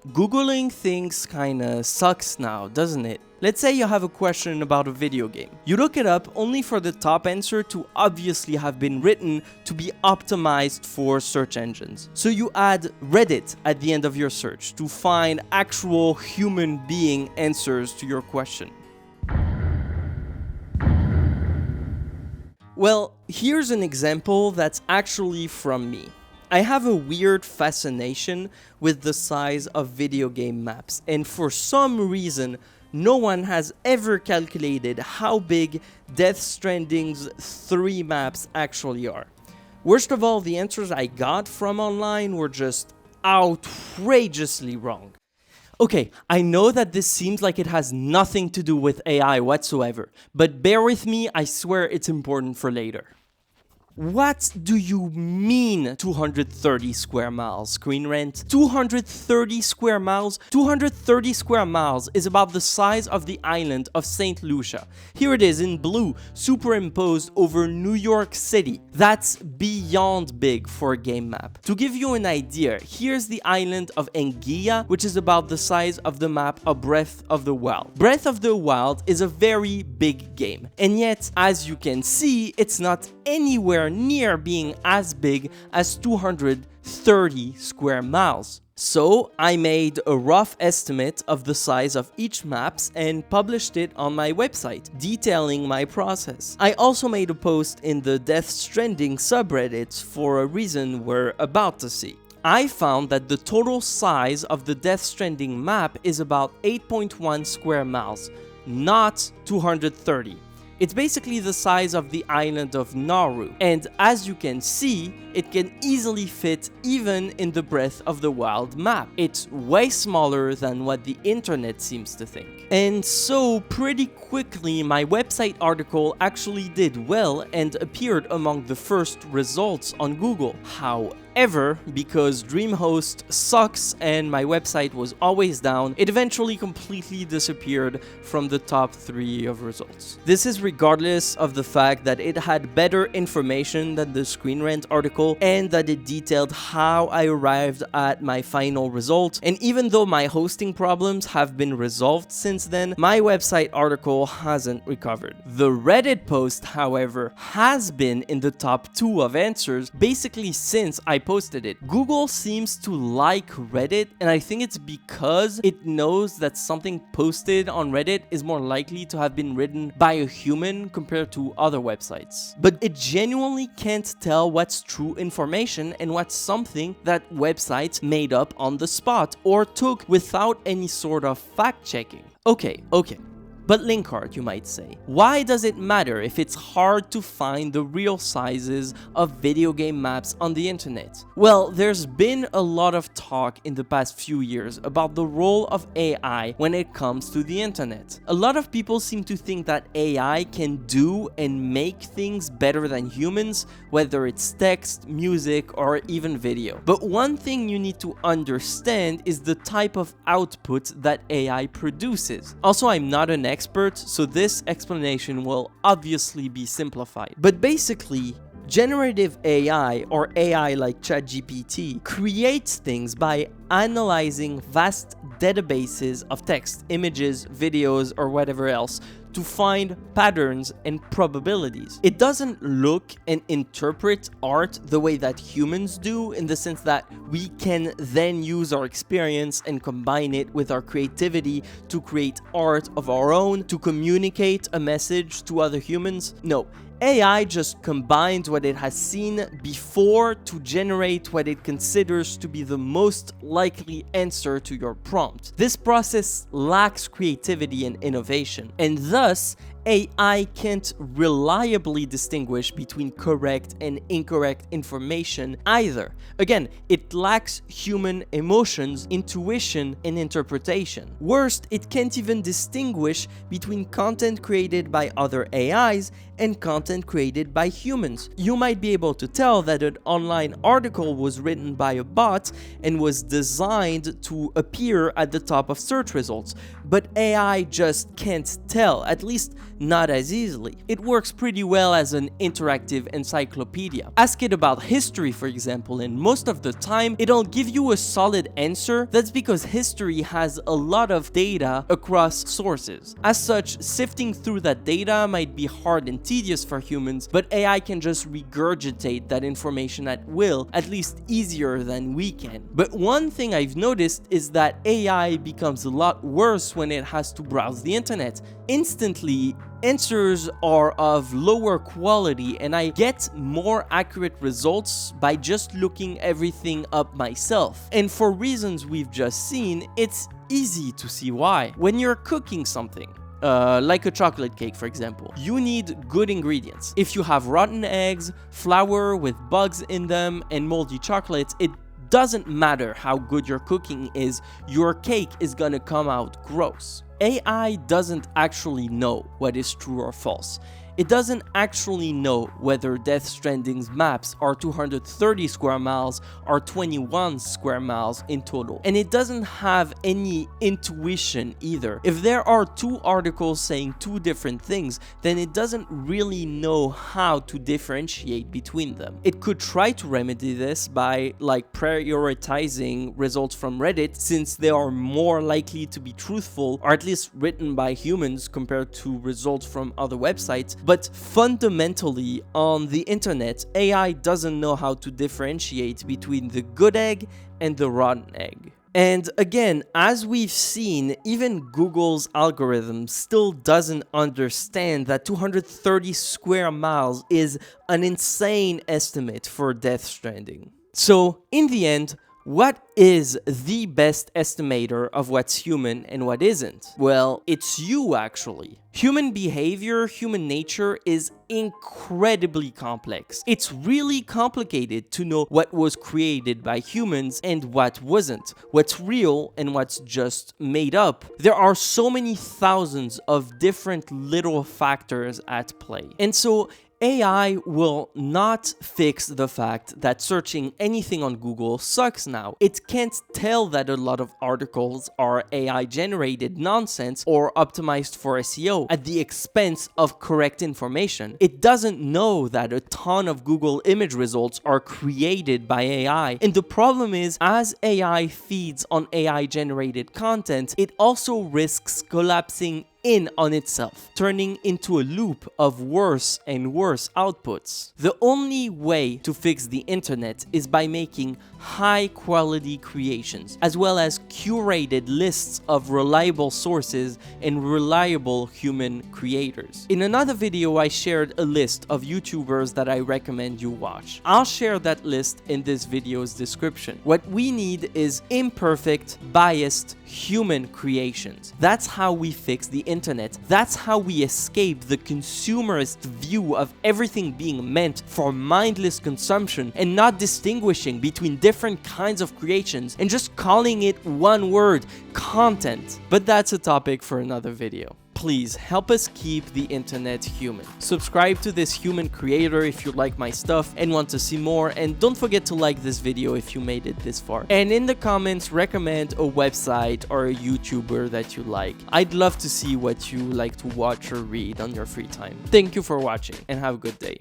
Googling things kinda sucks now, doesn't it? Let's say you have a question about a video game. You look it up only for the top answer to obviously have been written to be optimized for search engines. So you add Reddit at the end of your search to find actual human being answers to your question. Well, here's an example that's actually from me. I have a weird fascination with the size of video game maps, and for some reason, no one has ever calculated how big Death Stranding's 3 maps actually are. Worst of all, the answers I got from online were just outrageously wrong. Okay, I know that this seems like it has nothing to do with AI whatsoever, but bear with me, I swear it's important for later. What do you mean 230 square miles, Screen Rant? 230 square miles? 230 square miles is about the size of the island of St. Lucia. Here it is in blue, superimposed over New York City. That's beyond big for a game map. To give you an idea, here's the island of Anguilla, which is about the size of the map of Breath of the Wild. Breath of the Wild is a very big game, and yet, as you can see, it's not anywhere near being as big as 230 square miles. So I made a rough estimate of the size of each maps and published it on my website, detailing my process. I also made a post in the Death Stranding subreddit for a reason we're about to see. I found that the total size of the Death Stranding map is about 8.1 square miles, not 230. It's basically the size of the island of Nauru, and as you can see, it can easily fit even in the Breath of the Wild map. It's way smaller than what the internet seems to think. And so pretty quickly my website article actually did well and appeared among the first results on Google. However, because DreamHost sucks and my website was always down, it eventually completely disappeared from the top 3 of results. This is regardless of the fact that it had better information than the Screen Rant article and that it detailed how I arrived at my final result. And even though my hosting problems have been resolved since then, my website article hasn't recovered. The Reddit post, however, has been in the top 2 of answers basically since I posted it. Google seems to like Reddit, and I think it's because it knows that something posted on Reddit is more likely to have been written by a human compared to other websites. But it genuinely can't tell what's true information and what's something that websites made up on the spot or took without any sort of fact checking. Okay. But Linkard, you might say, why does it matter if it's hard to find the real sizes of video game maps on the internet? Well, there's been a lot of talk in the past few years about the role of AI when it comes to the internet. A lot of people seem to think that AI can do and make things better than humans, whether it's text, music, or even video. But one thing you need to understand is the type of output that AI produces. Also, I'm not an expert, so this explanation will obviously be simplified. But basically, generative AI, or AI like ChatGPT, creates things by analyzing vast databases of text, images, videos, or whatever else to find patterns and probabilities. It doesn't look and interpret art the way that humans do, in the sense that we can then use our experience and combine it with our creativity to create art of our own, to communicate a message to other humans. No. AI just combines what it has seen before to generate what it considers to be the most likely answer to your prompt. This process lacks creativity and innovation, and thus AI can't reliably distinguish between correct and incorrect information either. Again, it lacks human emotions, intuition, and interpretation. Worst, it can't even distinguish between content created by other AIs and content created by humans. You might be able to tell that an online article was written by a bot and was designed to appear at the top of search results, but AI just can't tell, at least not as easily. It works pretty well as an interactive encyclopedia. Ask it about history, for example, and most of the time, it'll give you a solid answer. That's because history has a lot of data across sources. As such, sifting through that data might be hard and tedious for humans, but AI can just regurgitate that information at will, at least easier than we can. But one thing I've noticed is that AI becomes a lot worse when it has to browse the internet. Instantly, answers are of lower quality and I get more accurate results by just looking everything up myself. And for reasons we've just seen, it's easy to see why. When you're cooking something, like a chocolate cake, for example, you need good ingredients. If you have rotten eggs, flour with bugs in them, and moldy chocolate, it doesn't matter how good your cooking is, your cake is gonna come out gross. AI doesn't actually know what is true or false. It doesn't actually know whether Death Stranding's maps are 230 square miles or 21 square miles in total. And it doesn't have any intuition either. If there are two articles saying two different things, then it doesn't really know how to differentiate between them. It could try to remedy this by prioritizing results from Reddit, since they are more likely to be truthful, or at least written by humans compared to results from other websites. But fundamentally, on the internet, AI doesn't know how to differentiate between the good egg and the rotten egg. And again, as we've seen, even Google's algorithm still doesn't understand that 230 square miles is an insane estimate for Death Stranding. So, in the end, what is the best estimator of what's human and what isn't? Well, it's you actually. Human behavior, human nature is incredibly complex. It's really complicated to know what was created by humans and what wasn't, what's real and what's just made up. There are so many thousands of different little factors at play. And so AI will not fix the fact that searching anything on Google sucks now. It can't tell that a lot of articles are AI-generated nonsense or optimized for SEO at the expense of correct information. It doesn't know that a ton of Google image results are created by AI. And the problem is, as AI feeds on AI-generated content, it also risks collapsing in on itself, turning into a loop of worse and worse outputs. The only way to fix the internet is by making high quality creations, as well as curated lists of reliable sources and reliable human creators. In another video, I shared a list of YouTubers that I recommend you watch. I'll share that list in this video's description. What we need is imperfect, biased, human creations. That's how we fix the internet. That's how we escape the consumerist view of everything being meant for mindless consumption and not distinguishing between different kinds of creations and just calling it one word: content. But that's a topic for another video. Please help us keep the internet human. Subscribe to this human creator if you like my stuff and want to see more, and don't forget to like this video if you made it this far. And in the comments, recommend a website or a YouTuber that you like. I'd love to see what you like to watch or read on your free time. Thank you for watching and have a good day.